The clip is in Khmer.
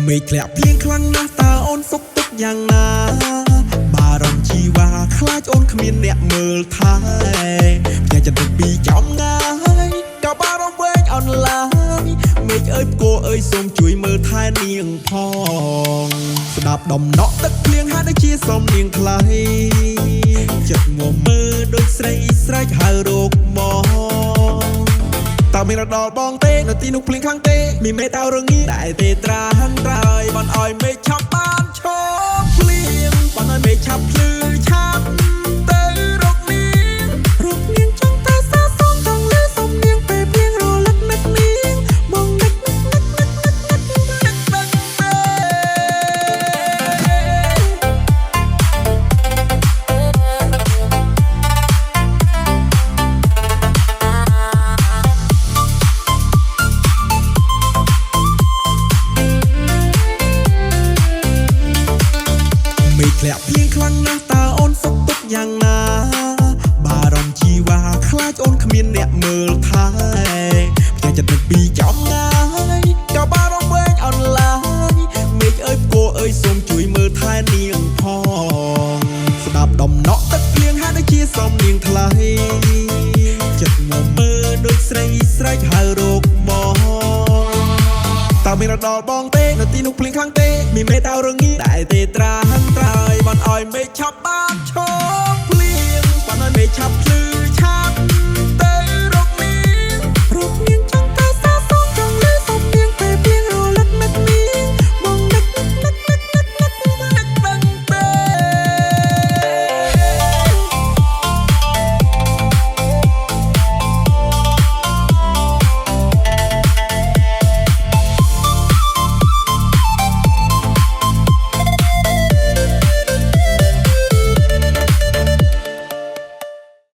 មេឃធ្លាក់ភ្លៀងខ្លាំងណាស់តើអូនសុខទុក្ខយ៉ាងណាបារម្ភជីវ៉ាខ្លាចអូនគ្មានអ្នកមើលថែផ្ទះចិត្តពីចំងាយក៏បារម្ភវែងអនឡាញមេឃអើយផ្គរអើយសូមជួយមើលថែនាងផងស្ដាប់ដំណក់ទឹកភ្លៀងហាក់ដូចជាសំនៀងថ្លៃចិត្តងំមើលដូចស្រីស្រែកហៅរកមកតើមានរដល់បងទេនៅទីនោះភ្លៀងខ្លាំងទេមានមេតៅរងាតែទេត្រាហឹងត្រើយបានឲ្យមេឃឆាប់បានឈប់ភ្លៀងបានឲ្យមេឃឆាប់ភ្លឺឆាប់ទៅរកនាងចង់ទៅសាសំចង់លឺសំនៀងពេលភ្លៀងរលឹកនឹកនាងបងនឹកមេឃធ្លាក់ភ្លៀងខ្លាំងណាស់តើអូនសុខទុក្ខយ៉ាងណាបារម្ភជីវ៉ាខ្លាចអូនគ្មានអ្នកមើលថែផ្ទះចិត្តពីចំងាយក៏បារម្ភវែងអនឡាញមេឃអើយផ្គរអើយសូមជួយមើលថែនាងផងស្ដាប់ដំណក់ទឹកភ្លៀងហាក់ដូចជាសំនៀងថ្លៃចិត្តងំមើលដូចស្រីស្រែកហៅរកមកតើមានរដល់បងទេនៅទីនោះភ្លៀងខ្លាំងទេមានមេតៅរងាតែទេត្រាហឹងត្រើយបានឲ្យមេឃឆាប់បានឈប់ភ្លៀងបានឲ្យមេឃឆាប់ភ្លឺ